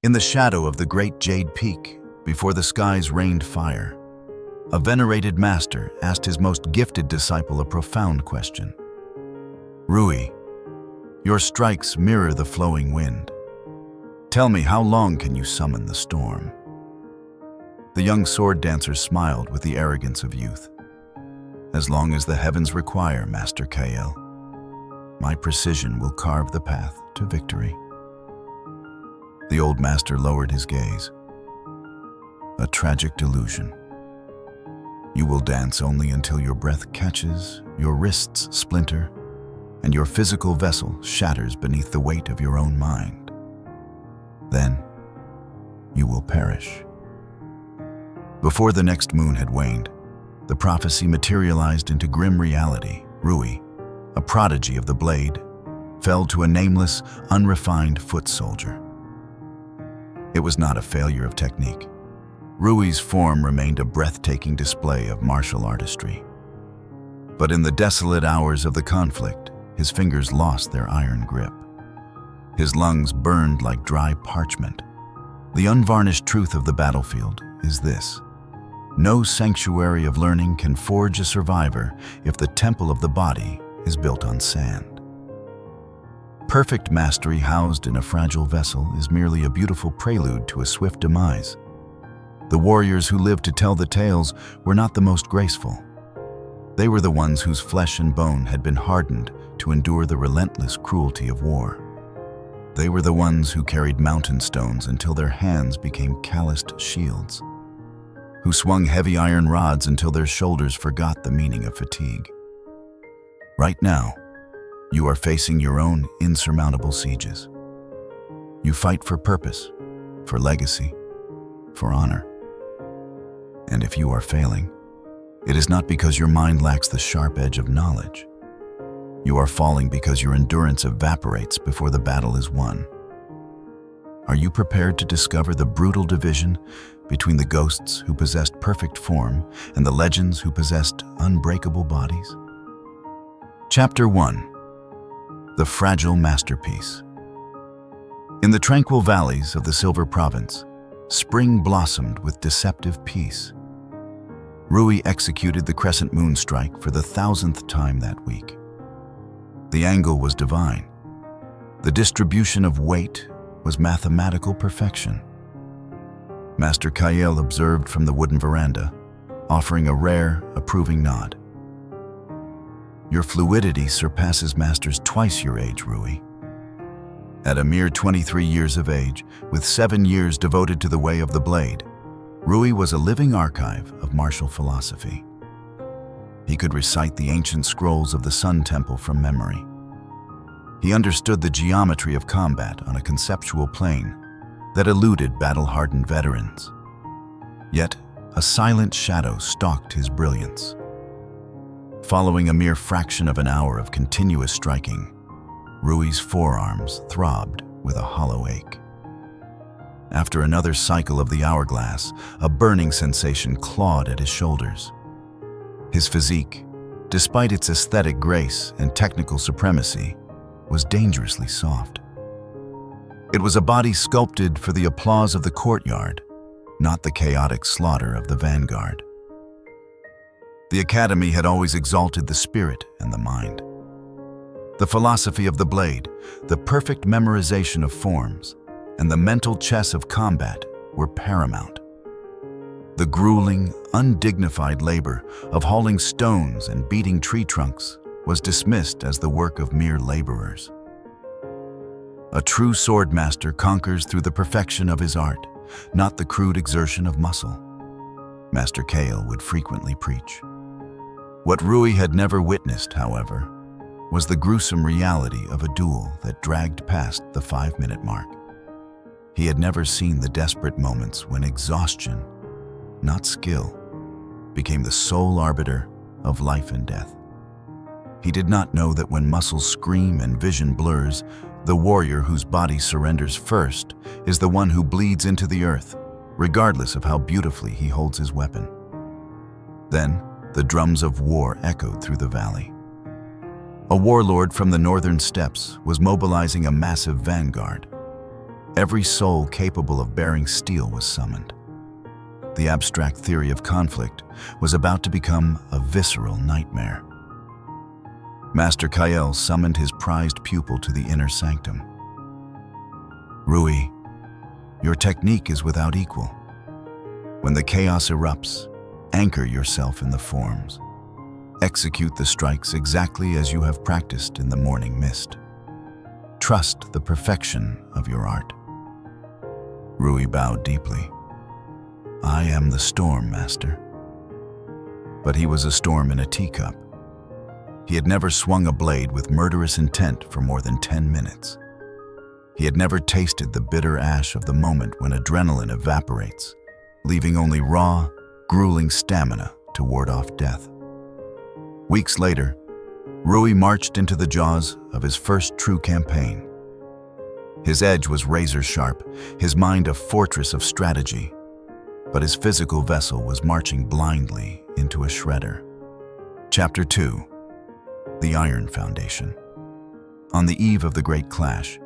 In the shadow of the great Jade Peak, before the skies rained fire, a venerated master asked his most gifted disciple a profound question. Rui, your strikes mirror the flowing wind. Tell me, how long can you summon the storm? The young sword dancer smiled with the arrogance of youth. As long as the heavens require, Master Kael. My precision will carve the path to victory. The old master lowered his gaze. A tragic delusion. You will dance only until your breath catches, your wrists splinter, and your physical vessel shatters beneath the weight of your own mind. Then, you will perish. Before the next moon had waned, the prophecy materialized into grim reality. Rui, a prodigy of the blade, fell to a nameless, unrefined foot soldier. It was not a failure of technique. Rui's form remained a breathtaking display of martial artistry. But in the desolate hours of the conflict, his fingers lost their iron grip. His lungs burned like dry parchment. The unvarnished truth of the battlefield is this: no sanctuary of learning can forge a survivor if the temple of the body is built on sand. Perfect mastery housed in a fragile vessel is merely a beautiful prelude to a swift demise. The warriors who lived to tell the tales were not the most graceful. They were the ones whose flesh and bone had been hardened to endure the relentless cruelty of war. They were the ones who carried mountain stones until their hands became calloused shields, who swung heavy iron rods until their shoulders forgot the meaning of fatigue. Right now, you are facing your own insurmountable sieges. You fight for purpose, for legacy, for honor. And if you are failing, it is not because your mind lacks the sharp edge of knowledge. You are falling because your endurance evaporates before the battle is won. Are you prepared to discover the brutal division between the ghosts who possessed perfect form and the legends who possessed unbreakable bodies? Chapter 1. The Fragile Masterpiece. In the tranquil valleys of the Silver Province, spring blossomed with deceptive peace. Rui executed the crescent moon strike for the 1,000th time that week. The angle was divine. The distribution of weight was mathematical perfection. Master Kael observed from the wooden veranda, offering a rare, approving nod. Your fluidity surpasses masters twice your age, Rui. At a mere 23 years of age, with 7 years devoted to the way of the blade, Rui was a living archive of martial philosophy. He could recite the ancient scrolls of the Sun Temple from memory. He understood the geometry of combat on a conceptual plane that eluded battle-hardened veterans. Yet, a silent shadow stalked his brilliance. Following a mere fraction of an hour of continuous striking, Rui's forearms throbbed with a hollow ache. After another cycle of the hourglass, a burning sensation clawed at his shoulders. His physique, despite its aesthetic grace and technical supremacy, was dangerously soft. It was a body sculpted for the applause of the courtyard, not the chaotic slaughter of the vanguard. The academy had always exalted the spirit and the mind. The philosophy of the blade, the perfect memorization of forms, and the mental chess of combat were paramount. The grueling, undignified labor of hauling stones and beating tree trunks was dismissed as the work of mere laborers. A true sword master conquers through the perfection of his art, not the crude exertion of muscle. Master Kael would frequently preach. What Rui had never witnessed, however, was the gruesome reality of a duel that dragged past the 5-minute mark. He had never seen the desperate moments when exhaustion, not skill, became the sole arbiter of life and death. He did not know that when muscles scream and vision blurs, the warrior whose body surrenders first is the one who bleeds into the earth, regardless of how beautifully he holds his weapon. Then, the drums of war echoed through the valley. A warlord from the northern steppes was mobilizing a massive vanguard. Every soul capable of bearing steel was summoned. The abstract theory of conflict was about to become a visceral nightmare. Master Kael summoned his prized pupil to the inner sanctum. Rui, your technique is without equal. When the chaos erupts, anchor yourself in the forms. Execute the strikes exactly as you have practiced in the morning mist. Trust the perfection of your art. Rui bowed deeply. I am the storm, Master. But he was a storm in a teacup. He had never swung a blade with murderous intent for more than 10 minutes. He had never tasted the bitter ash of the moment when adrenaline evaporates, leaving only raw, grueling stamina to ward off death. Weeks later, Rui marched into the jaws of his first true campaign. His edge was razor sharp, his mind a fortress of strategy, but his physical vessel was marching blindly into a shredder. Chapter 2. The Iron Foundation. On the eve of the great clash,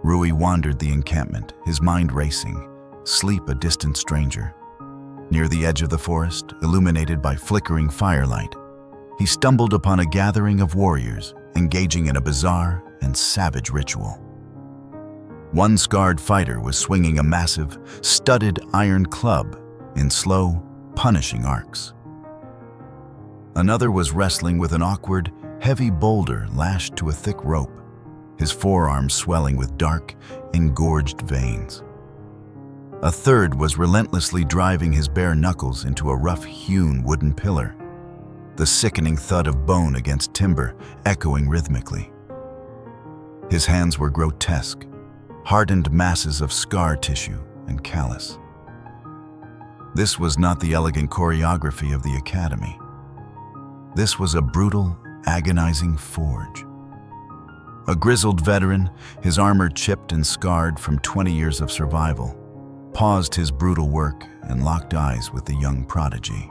Rui wandered the encampment, his mind racing, sleep a distant stranger. Near the edge of the forest, illuminated by flickering firelight, he stumbled upon a gathering of warriors engaging in a bizarre and savage ritual. One scarred fighter was swinging a massive, studded iron club in slow, punishing arcs. Another was wrestling with an awkward, heavy boulder lashed to a thick rope, his forearms swelling with dark, engorged veins. A third was relentlessly driving his bare knuckles into a rough-hewn wooden pillar, the sickening thud of bone against timber echoing rhythmically. His hands were grotesque, hardened masses of scar tissue and callus. This was not the elegant choreography of the academy. This was a brutal, agonizing forge. A grizzled veteran, his armor chipped and scarred from 20 years of survival, paused his brutal work and locked eyes with the young prodigy.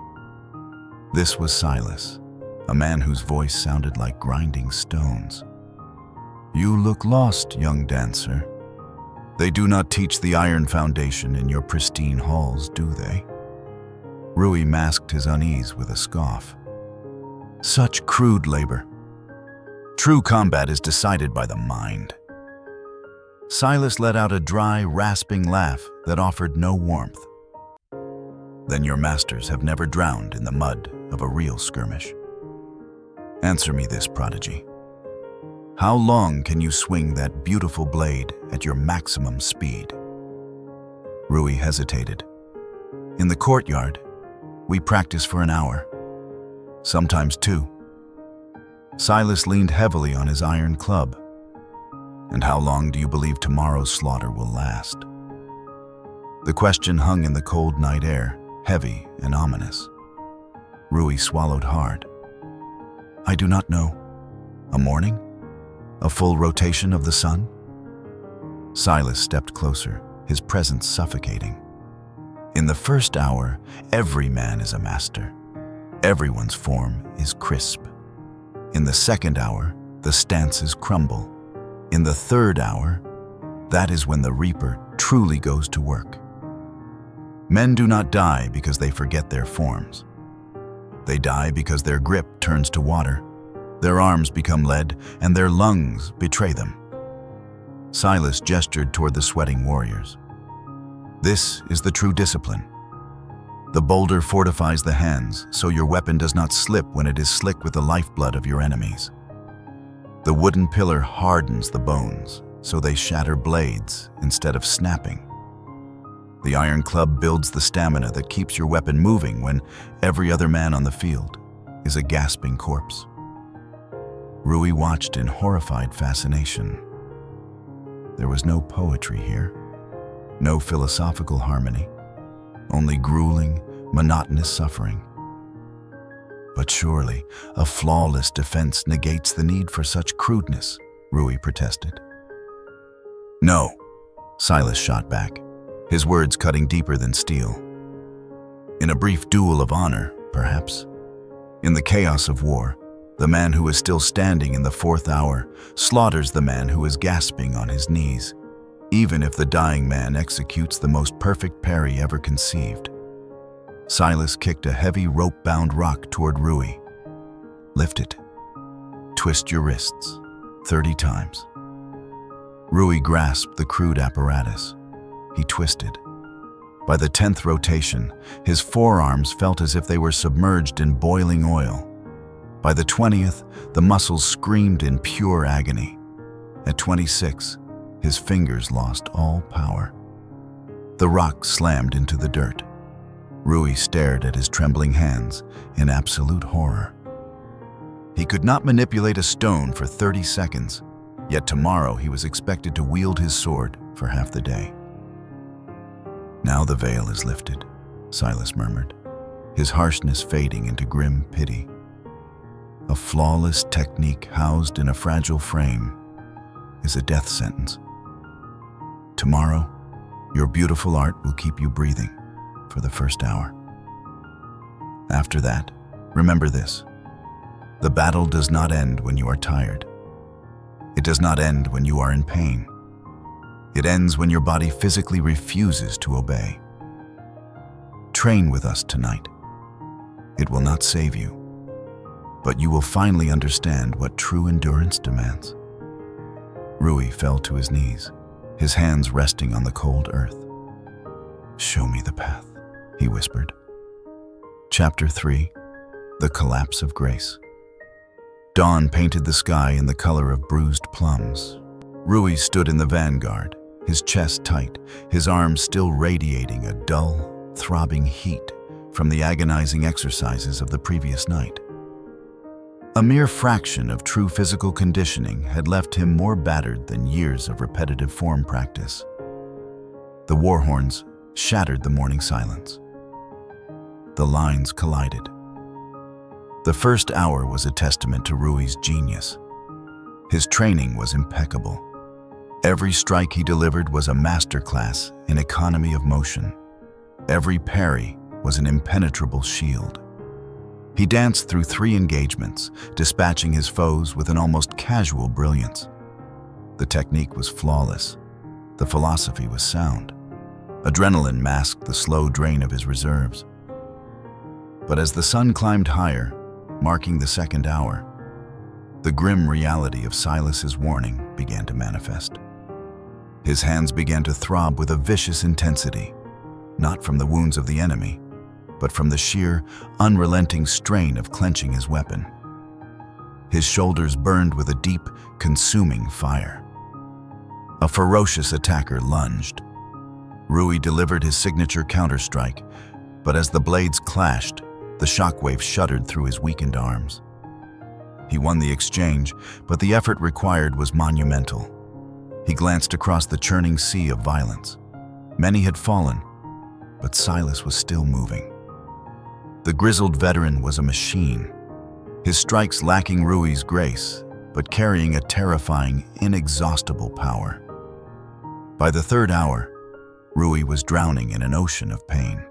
This was Silas, a man whose voice sounded like grinding stones. You look lost, young dancer. They do not teach the Iron Foundation in your pristine halls, do they? Rui masked his unease with a scoff. Such crude labor. True combat is decided by the mind. Silas let out a dry, rasping laugh that offered no warmth. Then your masters have never drowned in the mud of a real skirmish. Answer me this, prodigy. How long can you swing that beautiful blade at your maximum speed? Rui hesitated. In the courtyard, we practice for an hour, sometimes 2. Silas leaned heavily on his iron club. And how long do you believe tomorrow's slaughter will last? The question hung in the cold night air, heavy and ominous. Rui swallowed hard. I do not know. A morning? A full rotation of the sun? Silas stepped closer, his presence suffocating. In the first hour, every man is a master. Everyone's form is crisp. In the second hour, the stances crumble. In the third hour, that is when the reaper truly goes to work. Men do not die because they forget their forms. They die because their grip turns to water, their arms become lead, and their lungs betray them. Silas gestured toward the sweating warriors. This is the true discipline. The boulder fortifies the hands, so your weapon does not slip when it is slick with the lifeblood of your enemies. The wooden pillar hardens the bones, so they shatter blades instead of snapping. The iron club builds the stamina that keeps your weapon moving when every other man on the field is a gasping corpse. Rui watched in horrified fascination. There was no poetry here, no philosophical harmony, only grueling, monotonous suffering. But surely, a flawless defense negates the need for such crudeness, Rui protested. No, Silas shot back, his words cutting deeper than steel. In a brief duel of honor, perhaps. In the chaos of war, the man who is still standing in the 4th hour slaughters the man who is gasping on his knees. even if the dying man executes the most perfect parry ever conceived. Silas kicked a heavy rope-bound rock toward Rui. Lift it. Twist your wrists 30 times. Rui grasped the crude apparatus. He twisted. By the 10th rotation, his forearms felt as if they were submerged in boiling oil. By the 20th, the muscles screamed in pure agony. At 26, his fingers lost all power. The rock slammed into the dirt. Rui stared at his trembling hands in absolute horror. He could not manipulate a stone for 30 seconds, yet tomorrow he was expected to wield his sword for half the day. Now the veil is lifted, Silas murmured, his harshness fading into grim pity. A flawless technique housed in a fragile frame is a death sentence. Tomorrow, your beautiful art will keep you breathing for the first hour. After that, remember this: the battle does not end when you are tired. It does not end when you are in pain. It ends when your body physically refuses to obey. Train with us tonight. It will not save you, but you will finally understand what true endurance demands. Rui fell to his knees, his hands resting on the cold earth. "Show me the path," he whispered. Chapter 3: The Collapse of Grace. Dawn painted the sky in the color of bruised plums. Rui stood in the vanguard, his chest tight, his arms still radiating a dull, throbbing heat from the agonizing exercises of the previous night. A mere fraction of true physical conditioning had left him more battered than years of repetitive form practice. The war horns shattered the morning silence. The lines collided. The first hour was a testament to Rui's genius. His training was impeccable. Every strike he delivered was a masterclass in economy of motion. Every parry was an impenetrable shield. He danced through 3 engagements, dispatching his foes with an almost casual brilliance. The technique was flawless. The philosophy was sound. Adrenaline masked the slow drain of his reserves. But as the sun climbed higher, marking the second hour, the grim reality of Silas's warning began to manifest. His hands began to throb with a vicious intensity, not from the wounds of the enemy, but from the sheer, unrelenting strain of clenching his weapon. His shoulders burned with a deep, consuming fire. A ferocious attacker lunged. Rui delivered his signature counterstrike, but as the blades clashed, the shockwave shuddered through his weakened arms. He won the exchange, but the effort required was monumental. He glanced across the churning sea of violence. Many had fallen, but Silas was still moving. The grizzled veteran was a machine, his strikes lacking Rui's grace, but carrying a terrifying, inexhaustible power. By the third hour, Rui was drowning in an ocean of pain.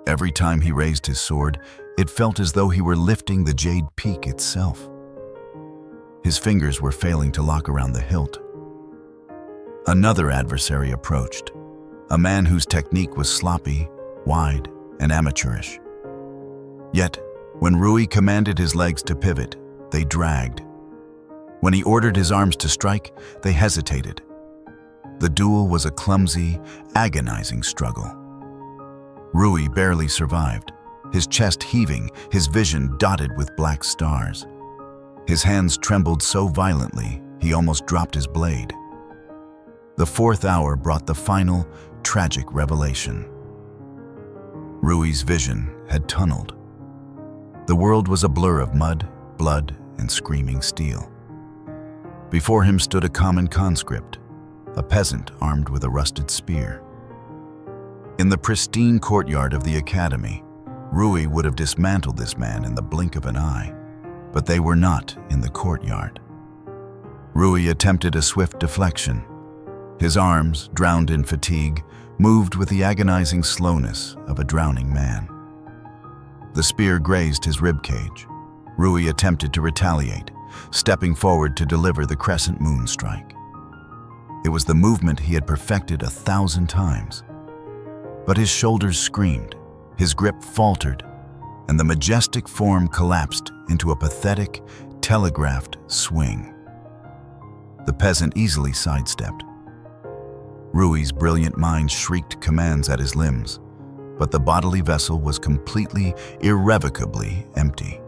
Every time he raised his sword, it felt as though he were lifting the jade peak itself. His fingers were failing to lock around the hilt. Another adversary approached, a man whose technique was sloppy, wide, and amateurish. Yet, when Rui commanded his legs to pivot, they dragged. When he ordered his arms to strike, they hesitated. The duel was a clumsy, agonizing struggle. Rui barely survived, his chest heaving, his vision dotted with black stars. His hands trembled so violently, he almost dropped his blade. The fourth hour brought the final, tragic revelation. Rui's vision had tunneled. The world was a blur of mud, blood, and screaming steel. Before him stood a common conscript, a peasant armed with a rusted spear. In the pristine courtyard of the academy, Rui would have dismantled this man in the blink of an eye, but they were not in the courtyard. Rui attempted a swift deflection. His arms, drowned in fatigue, moved with the agonizing slowness of a drowning man. The spear grazed his ribcage. Rui attempted to retaliate, stepping forward to deliver the crescent moon strike. It was the movement he had perfected 1,000 times. But his shoulders screamed, his grip faltered, and the majestic form collapsed into a pathetic, telegraphed swing. The peasant easily sidestepped. Rui's brilliant mind shrieked commands at his limbs, but the bodily vessel was completely, irrevocably empty.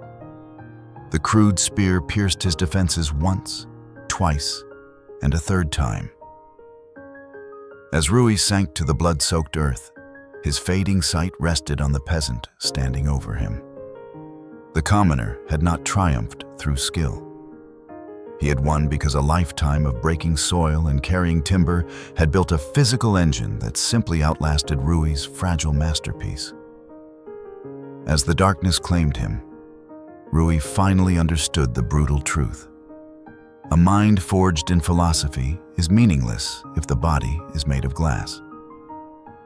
The crude spear pierced his defenses once, twice, and a third time. As Rui sank to the blood-soaked earth, his fading sight rested on the peasant standing over him. The commoner had not triumphed through skill. He had won because a lifetime of breaking soil and carrying timber had built a physical engine that simply outlasted Rui's fragile masterpiece. As the darkness claimed him, Rui finally understood the brutal truth. A mind forged in philosophy is meaningless if the body is made of glass.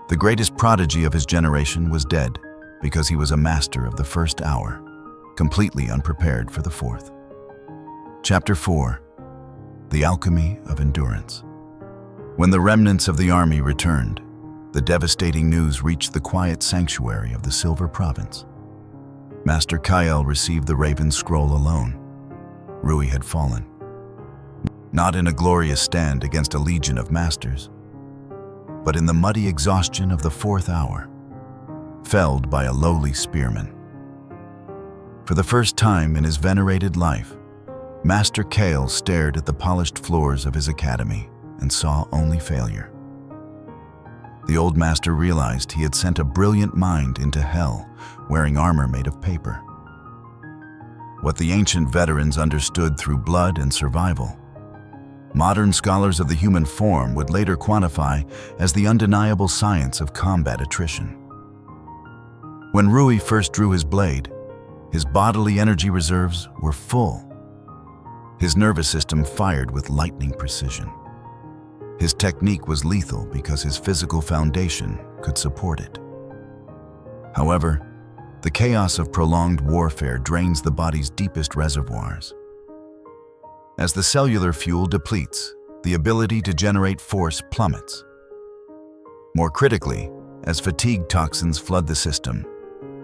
The greatest prodigy of his generation was dead because he was a master of the first hour, completely unprepared for the fourth. Chapter 4. The Alchemy of Endurance. When the remnants of the army returned, the devastating news reached the quiet sanctuary of the Silver Province. Master Kael received the Raven Scroll alone. Rui had fallen. Not in a glorious stand against a legion of masters, but in the muddy exhaustion of the fourth hour, felled by a lowly spearman. For the first time in his venerated life, Master Kael stared at the polished floors of his academy and saw only failure. The old master realized he had sent a brilliant mind into hell, wearing armor made of paper. What the ancient veterans understood through blood and survival, modern scholars of the human form would later quantify as the undeniable science of combat attrition. When Rui first drew his blade, his bodily energy reserves were full. His nervous system fired with lightning precision. His technique was lethal because his physical foundation could support it. However, the chaos of prolonged warfare drains the body's deepest reservoirs. As the cellular fuel depletes, the ability to generate force plummets. More critically, as fatigue toxins flood the system,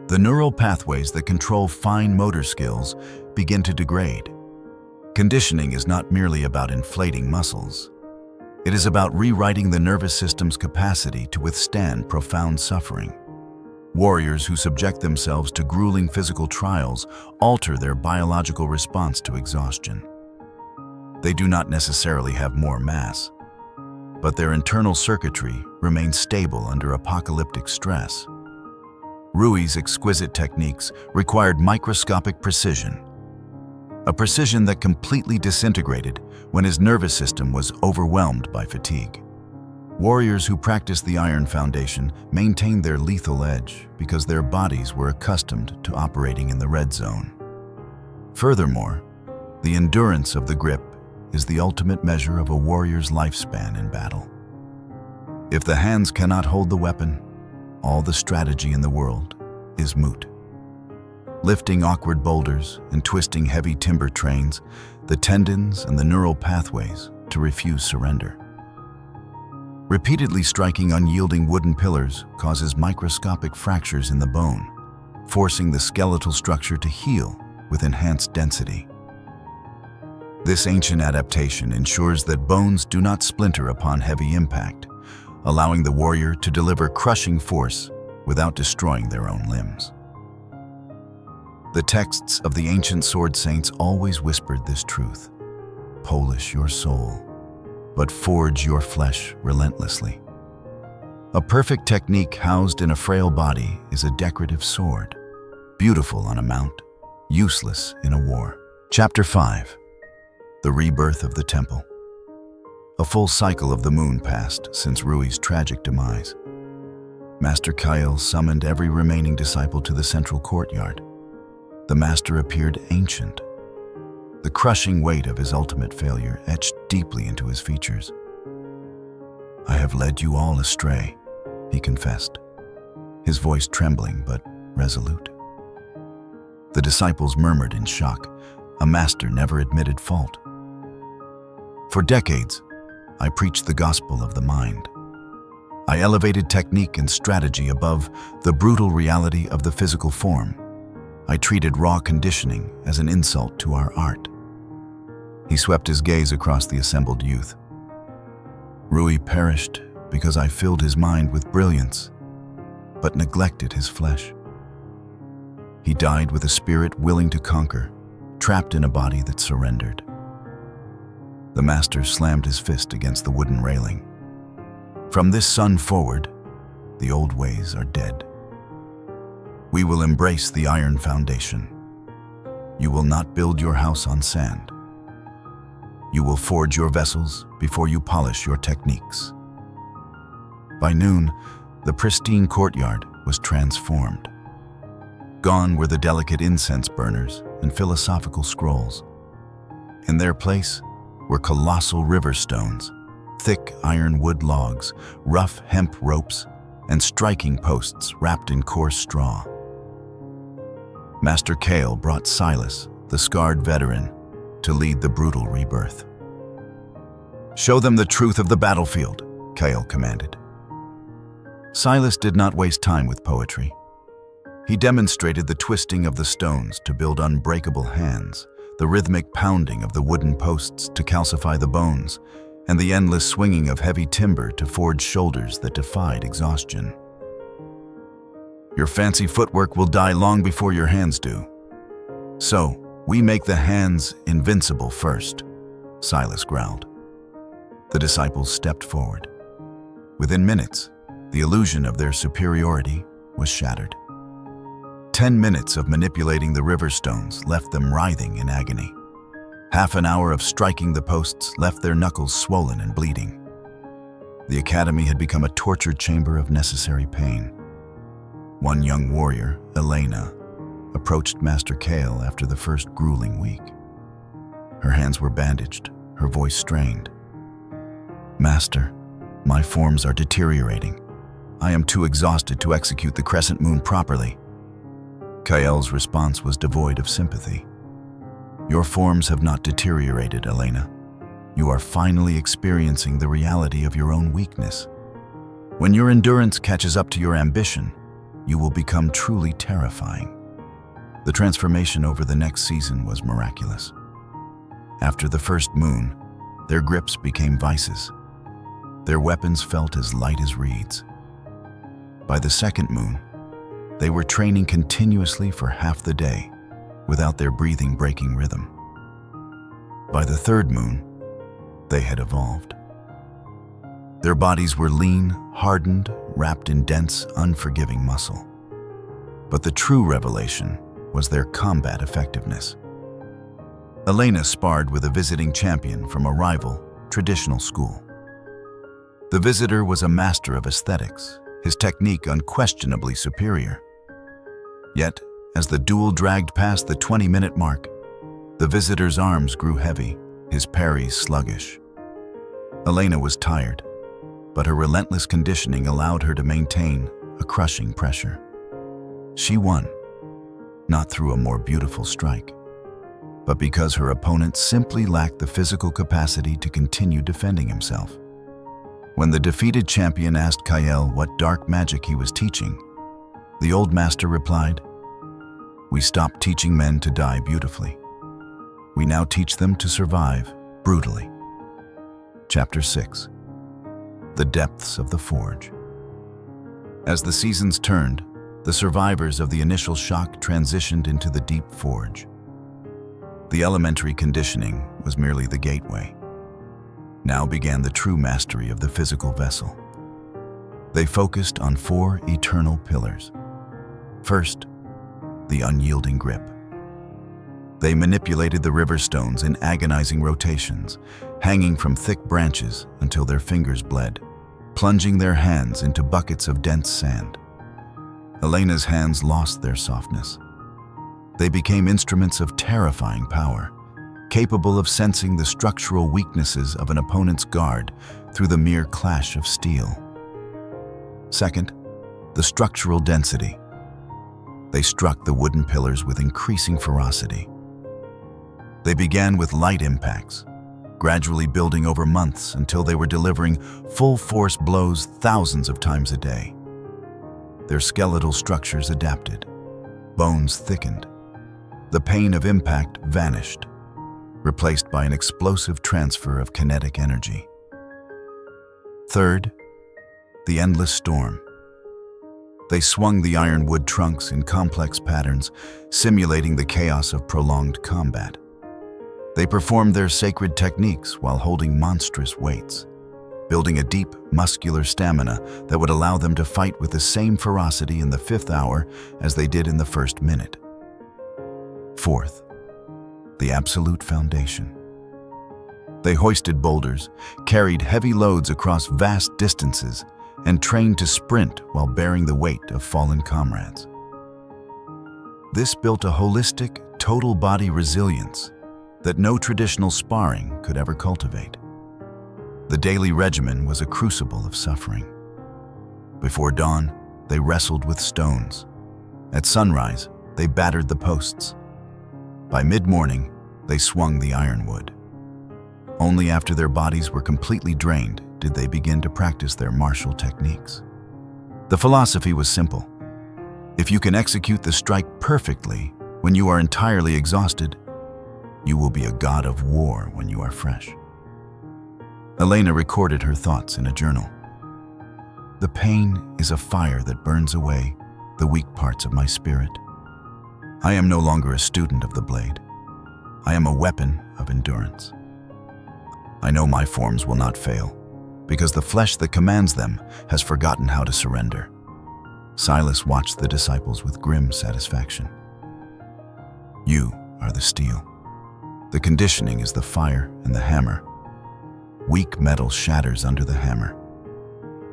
the neural pathways that control fine motor skills begin to degrade. Conditioning is not merely about inflating muscles. It is about rewriting the nervous system's capacity to withstand profound suffering. Warriors who subject themselves to grueling physical trials alter their biological response to exhaustion. They do not necessarily have more mass, but their internal circuitry remains stable under apocalyptic stress. Rui's exquisite techniques required microscopic precision, a precision that completely disintegrated when his nervous system was overwhelmed by fatigue. Warriors who practiced the Iron Foundation maintained their lethal edge because their bodies were accustomed to operating in the red zone. Furthermore, the endurance of the grip is the ultimate measure of a warrior's lifespan in battle. If the hands cannot hold the weapon, all the strategy in the world is moot. Lifting awkward boulders and twisting heavy timber trains, the tendons and the neural pathways to refuse surrender. Repeatedly striking unyielding wooden pillars causes microscopic fractures in the bone, forcing the skeletal structure to heal with enhanced density. This ancient adaptation ensures that bones do not splinter upon heavy impact, allowing the warrior to deliver crushing force without destroying their own limbs. The texts of the ancient sword saints always whispered this truth: polish your soul, but forge your flesh relentlessly. A perfect technique housed in a frail body is a decorative sword, beautiful on a mount, useless in a war. Chapter 5. The Rebirth of the Temple. A full cycle of the moon passed since Rui's tragic demise. Master Kael summoned every remaining disciple to the central courtyard. The master appeared ancient. The crushing weight of his ultimate failure etched deeply into his features. "I have led you all astray," he confessed, his voice trembling but resolute. The disciples murmured in shock. A master never admitted fault. For decades, I preached the gospel of the mind. I elevated technique and strategy above the brutal reality of the physical form. I treated raw conditioning as an insult to our art. He swept his gaze across the assembled youth. Rui perished because I filled his mind with brilliance, but neglected his flesh. He died with a spirit willing to conquer, trapped in a body that surrendered. The master slammed his fist against the wooden railing. From this sun forward, the old ways are dead. We will embrace the iron foundation. You will not build your house on sand. You will forge your vessels before you polish your techniques. By noon, the pristine courtyard was transformed. Gone were the delicate incense burners and philosophical scrolls. In their place were colossal river stones, thick ironwood logs, rough hemp ropes, and striking posts wrapped in coarse straw. Master Kale brought Silas, the scarred veteran, to lead the brutal rebirth. "Show them the truth of the battlefield," Kale commanded. Silas did not waste time with poetry. He demonstrated the twisting of the stones to build unbreakable hands, the rhythmic pounding of the wooden posts to calcify the bones, and the endless swinging of heavy timber to forge shoulders that defied exhaustion. "Your fancy footwork will die long before your hands do. So, we make the hands invincible first," Silas growled. The disciples stepped forward. Within minutes, the illusion of their superiority was shattered. 10 minutes of manipulating the river stones left them writhing in agony. Half an hour of striking the posts left their knuckles swollen and bleeding. The academy had become a torture chamber of necessary pain. One young warrior, Elena, approached Master Kale after the first grueling week. Her hands were bandaged, her voice strained. "Master, my forms are deteriorating. I am too exhausted to execute the crescent moon properly." Kael's response was devoid of sympathy. "Your forms have not deteriorated, Elena. You are finally experiencing the reality of your own weakness. When your endurance catches up to your ambition, you will become truly terrifying." The transformation over the next season was miraculous. After the first moon, their grips became vices. Their weapons felt as light as reeds. By the second moon, they were training continuously for half the day, without their breathing breaking rhythm. By the third moon, they had evolved. Their bodies were lean, hardened, wrapped in dense, unforgiving muscle. But the true revelation was their combat effectiveness. Elena sparred with a visiting champion from a rival, traditional school. The visitor was a master of aesthetics, his technique unquestionably superior. Yet, as the duel dragged past the 20-minute mark, the visitor's arms grew heavy, his parries sluggish. Elena was tired, but her relentless conditioning allowed her to maintain a crushing pressure. She won, not through a more beautiful strike, but because her opponent simply lacked the physical capacity to continue defending himself. When the defeated champion asked Kael what dark magic he was teaching, the old master replied, "We stopped teaching men to die beautifully. We now teach them to survive brutally." Chapter 6. The Depths of the Forge. As the seasons turned, the survivors of the initial shock transitioned into the deep forge. The elementary conditioning was merely the gateway. Now began the true mastery of the physical vessel. They focused on 4 eternal pillars. First, the unyielding grip. They manipulated the river stones in agonizing rotations, hanging from thick branches until their fingers bled, plunging their hands into buckets of dense sand. Elena's hands lost their softness. They became instruments of terrifying power, capable of sensing the structural weaknesses of an opponent's guard through the mere clash of steel. Second, the structural density. They struck the wooden pillars with increasing ferocity. They began with light impacts, gradually building over months until they were delivering full-force blows thousands of times a day. Their skeletal structures adapted, bones thickened. The pain of impact vanished, replaced by an explosive transfer of kinetic energy. Third, the endless storm. They swung the ironwood trunks in complex patterns, simulating the chaos of prolonged combat. They performed their sacred techniques while holding monstrous weights, building a deep, muscular stamina that would allow them to fight with the same ferocity in the 5th hour as they did in the first minute. Fourth, the absolute foundation. They hoisted boulders, carried heavy loads across vast distances, and trained to sprint while bearing the weight of fallen comrades. This built a holistic, total-body resilience that no traditional sparring could ever cultivate. The daily regimen was a crucible of suffering. Before dawn, they wrestled with stones. At sunrise, they battered the posts. By mid-morning, they swung the ironwood. Only after their bodies were completely drained did they begin to practice their martial techniques. The philosophy was simple. If you can execute the strike perfectly when you are entirely exhausted, you will be a god of war when you are fresh. Elena recorded her thoughts in a journal. The pain is a fire that burns away the weak parts of my spirit. I am no longer a student of the blade. I am a weapon of endurance. I know my forms will not fail, because the flesh that commands them has forgotten how to surrender. Silas watched the disciples with grim satisfaction. You are the steel. The conditioning is the fire and the hammer. Weak metal shatters under the hammer,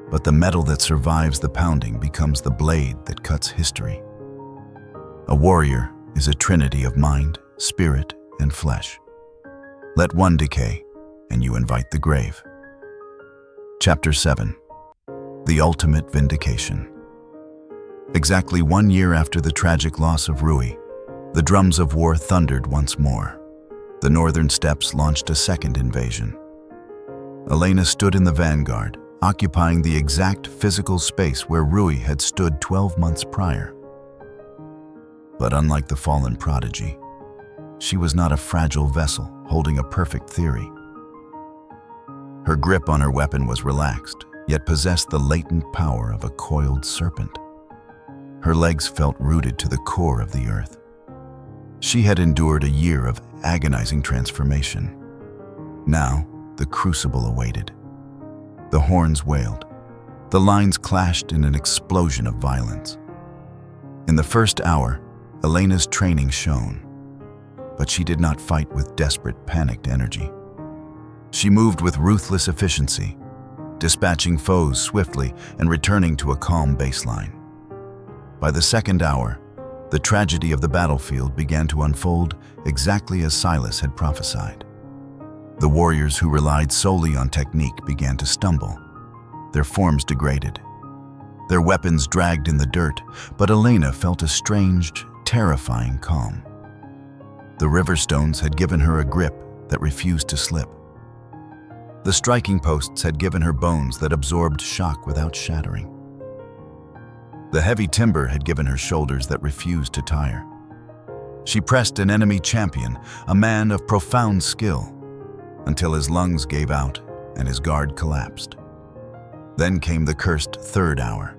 but the metal that survives the pounding becomes the blade that cuts history. A warrior is a trinity of mind, spirit, and flesh. Let one decay, and you invite the grave. Chapter 7. The Ultimate Vindication. Exactly 1 year after the tragic loss of Rui, the drums of war thundered once more. The northern steppes launched a second invasion. Elena stood in the vanguard, occupying the exact physical space where Rui had stood 12 months prior. But unlike the fallen prodigy, she was not a fragile vessel holding a perfect theory. Her grip on her weapon was relaxed, yet possessed the latent power of a coiled serpent. Her legs felt rooted to the core of the earth. She had endured a year of agonizing transformation. Now, the crucible awaited. The horns wailed. The lines clashed in an explosion of violence. In the first hour, Elena's training shone, but she did not fight with desperate, panicked energy. She moved with ruthless efficiency, dispatching foes swiftly and returning to a calm baseline. By the second hour, the tragedy of the battlefield began to unfold exactly as Silas had prophesied. The warriors who relied solely on technique began to stumble. Their forms degraded. Their weapons dragged in the dirt, but Elena felt a strange, terrifying calm. The river stones had given her a grip that refused to slip. The striking posts had given her bones that absorbed shock without shattering. The heavy timber had given her shoulders that refused to tire. She pressed an enemy champion, a man of profound skill, until his lungs gave out and his guard collapsed. Then came the cursed third hour,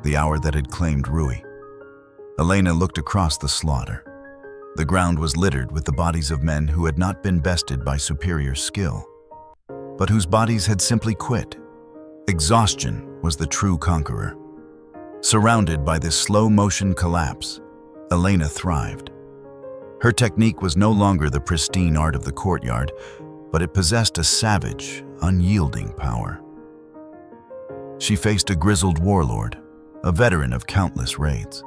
the hour that had claimed Rui. Elena looked across the slaughter. The ground was littered with the bodies of men who had not been bested by superior skill, but whose bodies had simply quit. Exhaustion was the true conqueror. Surrounded by this slow-motion collapse, Elena thrived. Her technique was no longer the pristine art of the courtyard, but it possessed a savage, unyielding power. She faced a grizzled warlord, a veteran of countless raids.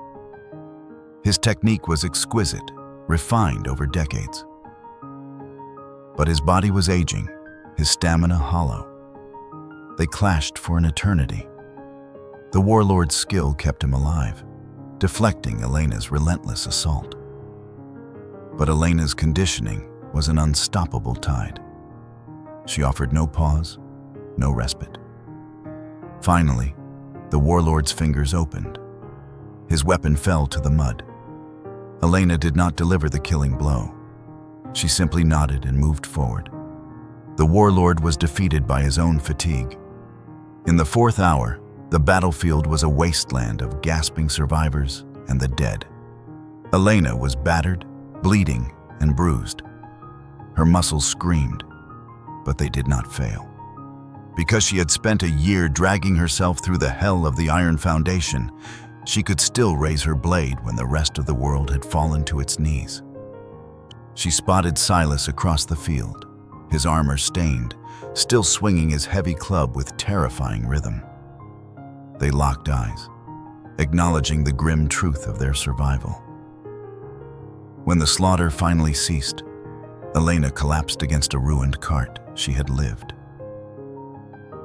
His technique was exquisite, refined over decades. But his body was aging, his stamina hollow. They clashed for an eternity. The warlord's skill kept him alive, deflecting Elena's relentless assault. But Elena's conditioning was an unstoppable tide. She offered no pause, no respite. Finally, the warlord's fingers opened. His weapon fell to the mud. Elena did not deliver the killing blow. She simply nodded and moved forward. The warlord was defeated by his own fatigue. In the fourth hour, the battlefield was a wasteland of gasping survivors and the dead. Elena was battered, bleeding, and bruised. Her muscles screamed, but they did not fail. Because she had spent a year dragging herself through the hell of the Iron Foundation, she could still raise her blade when the rest of the world had fallen to its knees. She spotted Silas across the field, his armor stained, still swinging his heavy club with terrifying rhythm. They locked eyes, acknowledging the grim truth of their survival. When the slaughter finally ceased, Elena collapsed against a ruined cart she had lived.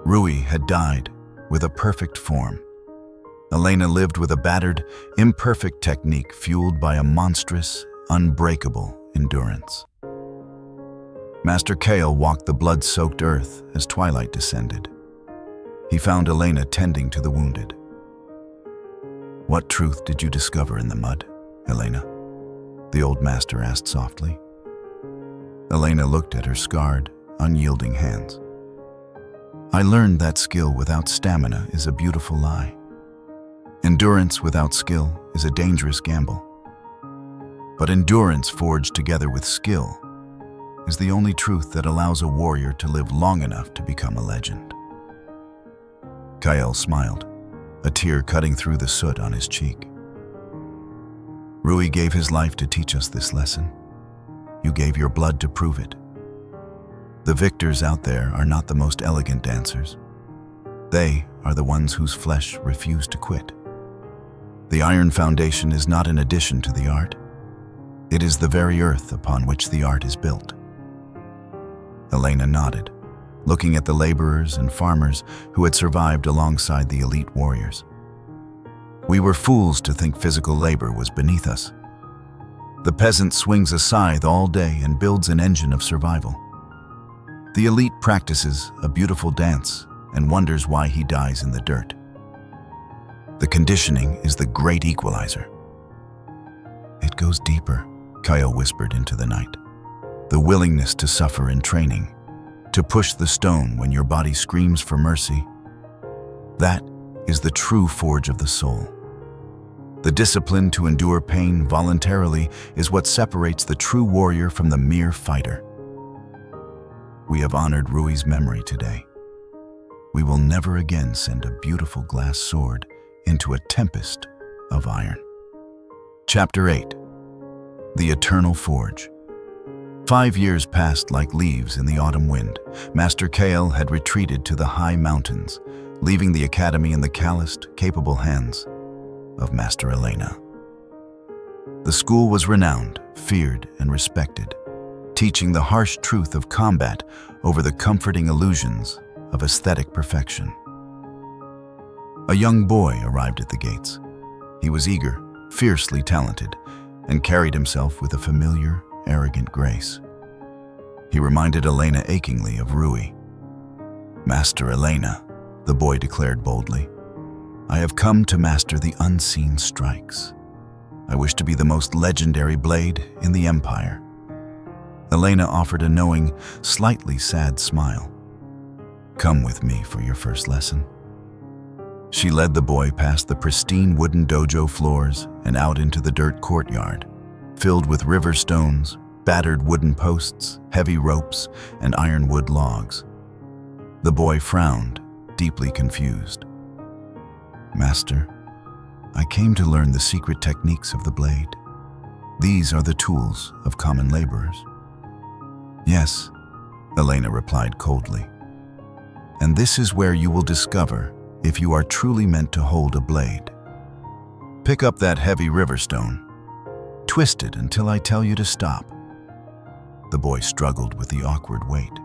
Rui had died with a perfect form. Elena lived with a battered, imperfect technique fueled by a monstrous, unbreakable endurance. Master Kale walked the blood-soaked earth as twilight descended. He found Elena tending to the wounded. "What truth did you discover in the mud, Elena?" the old master asked softly. Elena looked at her scarred, unyielding hands. "I learned that skill without stamina is a beautiful lie. Endurance without skill is a dangerous gamble. But endurance forged together with skill is the only truth that allows a warrior to live long enough to become a legend." Kael smiled, a tear cutting through the soot on his cheek. "Rui gave his life to teach us this lesson. You gave your blood to prove it. The victors out there are not the most elegant dancers. They are the ones whose flesh refuse to quit. The Iron Foundation is not an addition to the art. It is the very earth upon which the art is built." Elena nodded, looking at the laborers and farmers who had survived alongside the elite warriors. "We were fools to think physical labor was beneath us. The peasant swings a scythe all day and builds an engine of survival. The elite practices a beautiful dance and wonders why he dies in the dirt. The conditioning is the great equalizer." "It goes deeper," Kyle whispered into the night. "The willingness to suffer in training, to push the stone when your body screams for mercy, that is the true forge of the soul. The discipline to endure pain voluntarily is what separates the true warrior from the mere fighter. We have honored Rui's memory today. We will never again send a beautiful glass sword into a tempest of iron." Chapter 8. The Eternal Forge. 5 years passed like leaves in the autumn wind. Master Kale had retreated to the high mountains, leaving the academy in the calloused, capable hands of Master Elena. The school was renowned, feared, and respected, teaching the harsh truth of combat over the comforting illusions of aesthetic perfection. A young boy arrived at the gates. He was eager, fiercely talented, and carried himself with a familiar, arrogant grace. He reminded Elena achingly of Rui. "Master Elena," the boy declared boldly, "I have come to master the unseen strikes. I wish to be the most legendary blade in the Empire." Elena offered a knowing, slightly sad smile. "Come with me for your first lesson." She led the boy past the pristine wooden dojo floors and out into the dirt courtyard, filled with river stones, battered wooden posts, heavy ropes, and ironwood logs. The boy frowned, deeply confused. "Master, I came to learn the secret techniques of the blade. These are the tools of common laborers." "Yes," Elena replied coldly. "And this is where you will discover if you are truly meant to hold a blade. Pick up that heavy river stone. Twist it until I tell you to stop." The boy struggled with the awkward weight.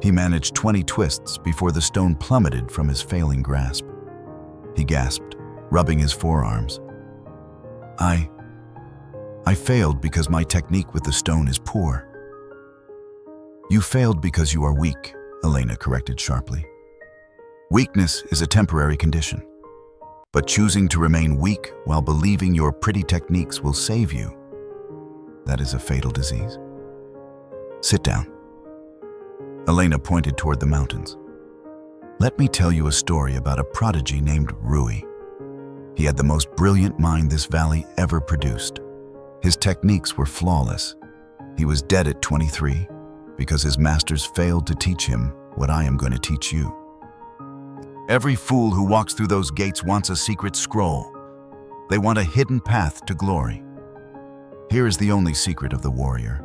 He managed 20 twists before the stone plummeted from his failing grasp. He gasped, rubbing his forearms. I failed because my technique with the stone is poor." You failed because you are weak, Elena corrected sharply. Weakness is a temporary condition, but choosing to remain weak while believing your pretty techniques will save you, that is a fatal disease. Sit down. Elena pointed toward the mountains. Let me tell you a story about a prodigy named Rui. He had the most brilliant mind this valley ever produced. His techniques were flawless. He was dead at 23 because his masters failed to teach him what I am going to teach you. Every fool who walks through those gates wants a secret scroll. They want a hidden path to glory. Here is the only secret of the warrior.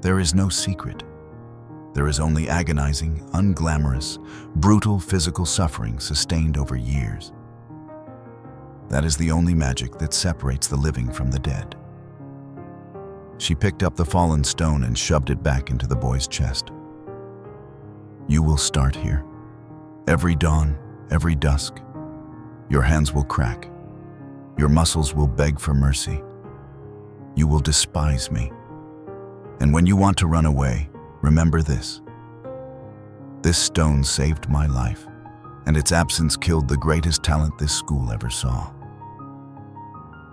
There is no secret. There is only agonizing, unglamorous, brutal physical suffering sustained over years. That is the only magic that separates the living from the dead. She picked up the fallen stone and shoved it back into the boy's chest. You will start here. Every dawn, every dusk, your hands will crack. Your muscles will beg for mercy. You will despise me. And when you want to run away, remember this. This stone saved my life, and its absence killed the greatest talent this school ever saw.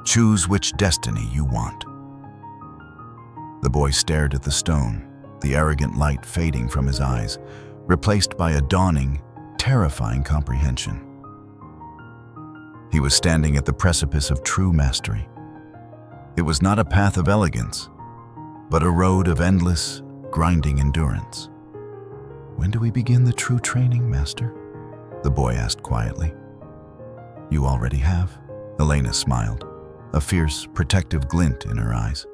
Choose which destiny you want. The boy stared at the stone, the arrogant light fading from his eyes, replaced by a dawning, terrifying comprehension. He was standing at the precipice of true mastery. It was not a path of elegance, but a road of endless, grinding endurance. When do we begin the true training, Master? The boy asked quietly. You already have, Elena smiled, a fierce, protective glint in her eyes.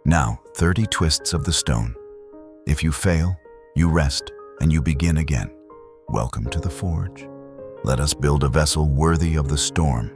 Now, 30 twists of the stone. If you fail, you rest and you begin again. Welcome to the forge. Let us build a vessel worthy of the storm